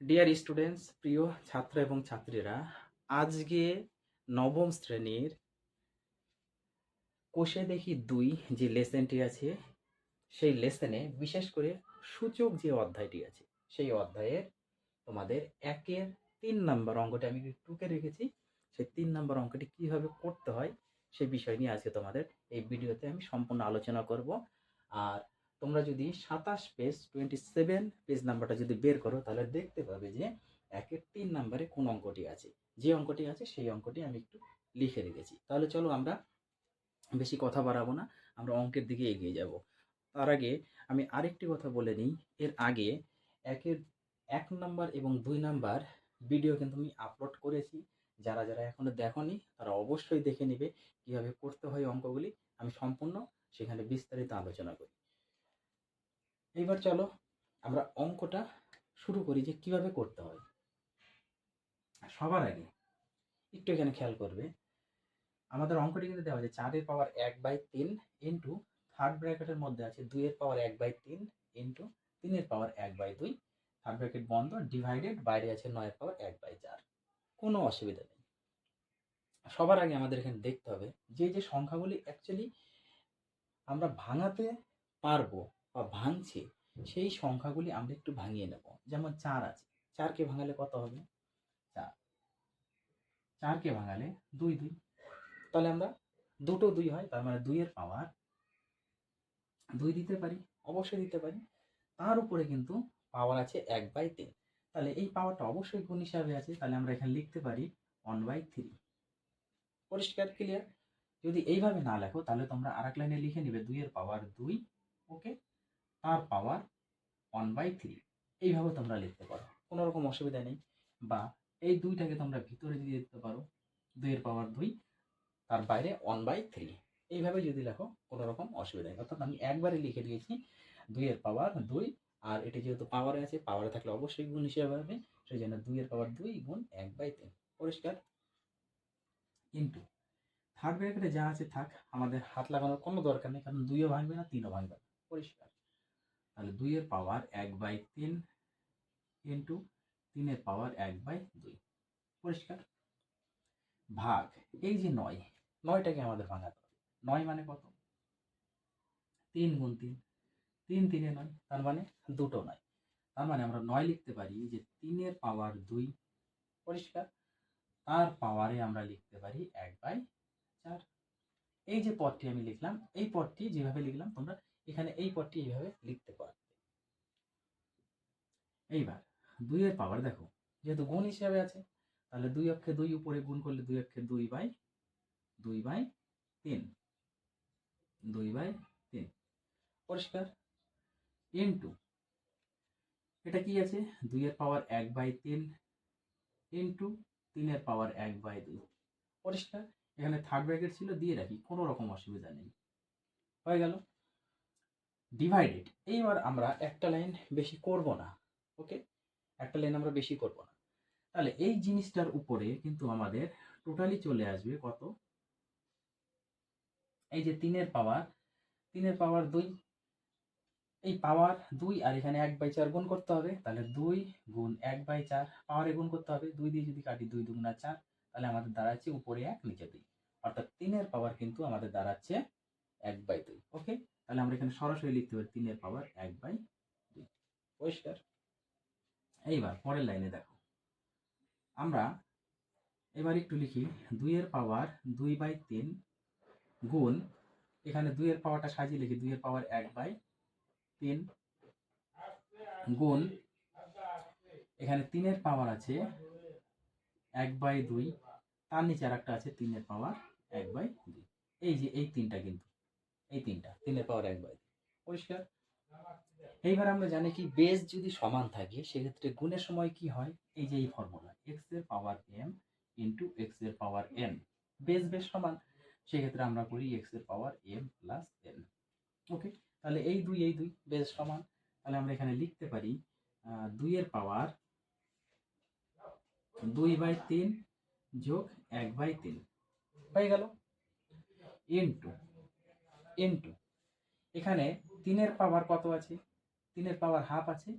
Dear students, প্রিয় ছাত্র এবং ছাত্রীরা, আজকে নবম শ্রেণীর কোষে দেখি ২ যে লেসনটি আছে, সেই লেসনে বিশেষ করে সূচক যে অধ্যায়টি আছে, সেই অধ্যায়ের তোমাদের ১-এর ৩ নাম্বার অঙ্কটি আমি টুকে রেখেছি। সেই ৩ নাম্বার অঙ্কটি কীভাবে করতে হয় সেই বিষয় নিয়ে আজকে তোমাদের এই ভিডিওতে আমি সম্পূর্ণ আলোচনা করব। আর তোমরা যদি ২৭ পেজ 27 পেজ নাম্বারটা যদি বের করো তাহলে দেখতে পাবে যে ১-এর ৩ নাম্বারে কোন অঙ্কটি আছে। যে অঙ্কটি আছে সেই অঙ্কটি আমি একটু লিখে রেখেছি। তাহলে চলো আমরা বেশি কথা বাড়াবো না, আমরা অঙ্কের দিকে এগিয়ে যাব। তার আগে আমি আরেকটি কথা বলে নিই। এর আগে ১ নাম্বার এবং ২ নাম্বার ভিডিও কিন্তু আমি আপলোড করেছি। যারা এখনো দেখোনি তারা অবশ্যই দেখে নিবে কিভাবে করতে হয় অঙ্কগুলি। আমি সম্পূর্ণ সেখানে বিস্তারিত আলোচনা করি। এইবার চলো আমরা অঙ্কটা শুরু করি যে কিভাবে করতে হয়। সবার আগে একটু এখানে খেয়াল করবে, আমাদের অঙ্কটি কিন্তু দেওয়া আছে 4-এর পাওয়ার 1/3 ইন্টু থার্ড ব্র্যাকেটের মধ্যে আছে 2-এর পাওয়ার 1/3 ইন্টু 3-এর পাওয়ার 1/2, থার্ড ব্র্যাকেট বন্ধ, ডিভাইডেড, বাইরে আছে 9-এর পাওয়ার 1/4। কোনো অসুবিধা নেই। সবার আগে আমাদের এখানে দেখতে হবে যে সংখ্যাগুলি অ্যাকচুয়ালি আমরা ভাঙাতে পারবো বা ভাঙছি, সেই সংখ্যাগুলি আমরা একটু ভাঙিয়ে নেব। যেমন 4 আছে, 4কে ভাঙালে কত হবে? 4। 4কে ভাঙালে 2 2। তাহলে আমরা দুটো 2 হয়, তার মানে 2-এর পাওয়ার 2 দিতে পারি, অবশ্যই দিতে পারি। তার উপরে কিন্তু পাওয়ার আছে 1/3। তাহলে এই পাওয়ারটা অবশ্যই গুণ হিসাবে আছে, তাহলে আমরা এখানে লিখতে পারি 1/3। পরিষ্কার, ক্লিয়ার? যদি এইভাবে না লেখো তাহলে তোমরা আরেক লাইনে লিখে নিবে 2-এর পাওয়ার 2, ওকে, তার পাওয়ার 1/3। এইভাবে তোমরা লিখতে পারো, কোনো রকম অসুবিধা নেই। বা এই 2টাকে তোমরা ভিতরে দিয়ে দিতে পারো, 2-এর পাওয়ার 2, তার বাইরে 1/3। এইভাবে যদি লেখো কোনো রকম অসুবিধা নেই। অর্থাৎ আমি একবারে লিখে দিয়েছি 2-এর পাওয়ার 2, আর এটি যেহেতু পাওয়ারে আছে, পাওয়ারে থাকলে অবশ্যই গুণ হিসেবে হবে, সেই জন্য 2-এর পাওয়ার 2 গুণ 1/3। পরিষ্কার? কিন্তু থার্ড ব্র্যাকেটে যা আছে থাক, আমাদের হাত লাগানোর কোনো দরকার নেই, কারণ 2ও ভাঙবে না, 3ও ভাঙবে না। পরিষ্কার? তাহলে 2-এর পাওয়ার 1/3 ইন্টু 3-এর পাওয়ার 1/2। পরিষ্কার? ভাগ এই যে 9, 9টাকে আমাদের ভাঙাতে হবে। 9 মানে কত? 3 গুণ 3, 3 3-এ 9, তার মানে দুটো 9। তার মানে আমরা 9 লিখতে পারি যে 3-এর পাওয়ার 2। পরিষ্কার? তার পাওয়ারে আমরা লিখতে পারি 1/4। এই যে পদটি আমি লিখলাম, এই পদটি যেভাবে লিখলাম তোমরা এখানে এই পদটি এইভাবে লিখতে পারবে। এইবার 2-এর পাওয়ার দেখো, যেহেতু গুণ হিসাবে আছে, তাহলে 2 অক্ষে 2 উপরে গুণ করলে 2 অক্ষে 2/3, 2/3। পরিষ্কার? ইন্টু এটা কি আছে? 2-এর পাওয়ার 1/3 ইন্টু 3-এর পাওয়ার 1/2। পরিষ্কার? এখানে থার্ড ব্র্যাকেট ছিল, দিয়ে রাখি, কোনো রকম অসুবিধা নেই। হয়ে গেল। ডিভাইডেড। এইবার আমরা একটা লাইন বেশি করব না, ওকে, একটা লাইন আমরা বেশি করব না। তাহলে এই জিনিসটার উপরে কিন্তু আমাদের টোটালি চলে আসবে কত? এই যে 3-এর পাওয়ার 2, এই পাওয়ার 2 আর এখানে 1/4 গুণ করতে হবে, তাহলে 2 গুণ 1/4, পাওয়ারে গুণ করতে হবে, 2 দিয়ে যদি কাটি 2 2 4, তাহলে আমাদের দাঁড়াচ্ছে উপরে 1 নিচে 2, অর্থাৎ 3-এর পাওয়ার কিন্তু আমাদের দাঁড়াচ্ছে 1/2। ওকে, তাহলে আমরা এখানে সরাসরি লিখতে পারি 3-এর পাওয়ার 1/2। পরিষ্কার? এইবার পরের লাইনে দেখো, আমরা এবার একটু লিখি 2-এর পাওয়ার 2/3 গুণ, এখানে 2-এর পাওয়ারটা সাজিয়ে লিখি 2-এর পাওয়ার 1/3 গুণ, এখানে 3-এর পাওয়ার আছে 1/2, তার নিচে আর একটা আছে 3-এর পাওয়ার 1/2। এই যে এই 3টা, কিন্তু এই 3টা 3-এর পাওয়ার 1/2। পরিষ্কার? এইবার আমরা জানি কি, বেস যদি সমান থাকে সেক্ষেত্রে গুণের সময় কি হয়? এই যে এই ফর্মুলা, x-এর পাওয়ার m ইন্টু x-এর পাওয়ার n, বেস সমান, সেক্ষেত্রে আমরা করি x-এর পাওয়ার m প্লাস n। ওকে, তাহলে এই 2 বেস সমান, তাহলে আমরা এখানে লিখতে পারি 2-এর পাওয়ার 2/3 যোগ 1/3 হয়ে গেল, ইন্টু ইন্টু এখানে 3-এর পাওয়ার কত আছে? 3-এর পাওয়ার হাফ আছে,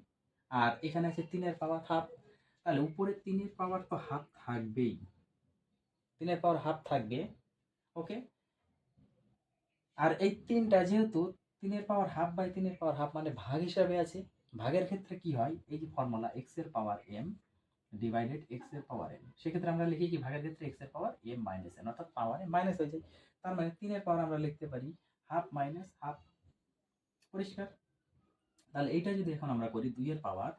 আর এখানে আছে 3-এর পাওয়ার হাফ, তাহলে উপরে 3 এর পাওয়ার তো হাফ থাকবেই, 3 এর পাওয়ার হাফ থাকবে। ওকে, আর এই 3টা যেহেতু 3 এর পাওয়ার হাফ বাই 3 এর পাওয়ার হাফ মানে ভাগ হিসাবে আছে, ভাগের ক্ষেত্রে কি হয়, এই যে ফর্মুলা x এর পাওয়ার m ডিভাইডেড x এর পাওয়ার n, সেক্ষেত্রে আমরা লিখি কি ভাগের ক্ষেত্রে x এর পাওয়ার m মাইনাস n, অর্থাৎ পাওয়ারে মাইনাস হয়ে যায়। তার মানে 3 এর পাওয়ার আমরা লিখতে পারি হাফ মাইনাস হাফ। পরিষ্কার? তাহলে এইটা যদি এখন আমরা করি 2 এর পাওয়ার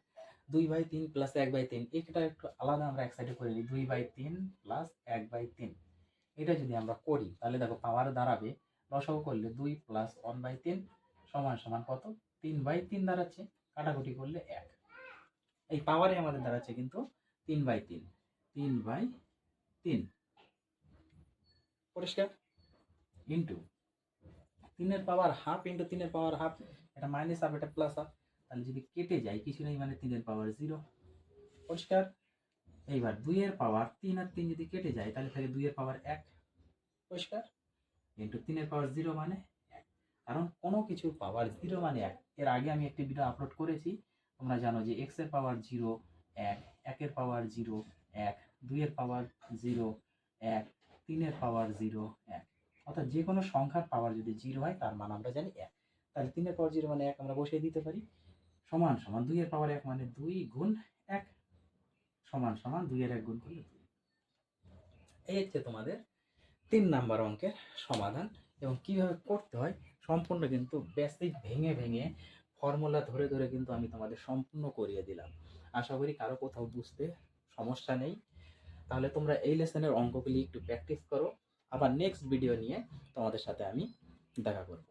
2/3 প্লাস 1/3, এটা একটু আলাদা আমরা এক সাইডে করে নিই, 2/3 প্লাস 1/3। এটা যদি আমরা করি তাহলে দেখো পাওয়ার দাঁড়াবে, লসাগু করলে 2 প্লাস 1/3 সমান সমান কত, 3/3 দাঁড়াচ্ছে, কাটাকুটি করলে 1। এই পাওয়ারে আমাদের দাঁড়াচ্ছে কিন্তু 3/3, 3/3। পরিষ্কার? ইন্টু 3 এর পাওয়ার হাফ ইন্টু 3 এর পাওয়ার হাফ, এটা মাইনাস হাফ এটা প্লাস হাফ, তাহলে যদি কেটে যায় কিছু নেই মানে 3 এর পাওয়ার 0। পরিষ্কার? এইবার 2 এর পাওয়ার 3 আর 3 যদি কেটে যায় তাহলে থাকে 2 এর পাওয়ার 1। পরিষ্কার? ইন্টু 3 এর পাওয়ার 0 মানে 1। কারণ কোনো কিছুর পাওয়ার 0 মানে 1। এর আগে আমি একটি ভিডিও আপলোড করেছি, তোমরা জানো যে x এর পাওয়ার 0 1, 1 এর পাওয়ার 0 1, 2 এর পাওয়ার 0 1, 3 এর পাওয়ার 0 1। অর্থাৎ যে কোনো সংখ্যার পাওয়ার যদি 0 হয় তার মান আমরা জানি 1। তাহলে 3 এর পাওয়ার 0 মানে 1 আমরা বসিয়ে দিতে পারি, সমান সমান 2 এর পাওয়ার 1 মানে 2 গুণ 1, সমান সমান 2 এর 1 গুণ করলে 2। এই হচ্ছে তোমাদের 3 নাম্বার অঙ্কের সমাধান। এবং কিভাবে করতে হয় সম্পূর্ণ কিন্তু বেসিক ভেঙে ভেঙে ফর্মুলা ধরে ধরে কিন্তু আমি তোমাদের সম্পূর্ণ করিয়ে দিলাম। আশা করি কারো কোথাও বুঝতে সমস্যা নেই। তাহলে তোমরা এই লেসনের অঙ্কগুলি একটু প্র্যাকটিস করো, আবার নেক্সট ভিডিও নিয়ে তোমাদের সাথে আমি দেখা করব।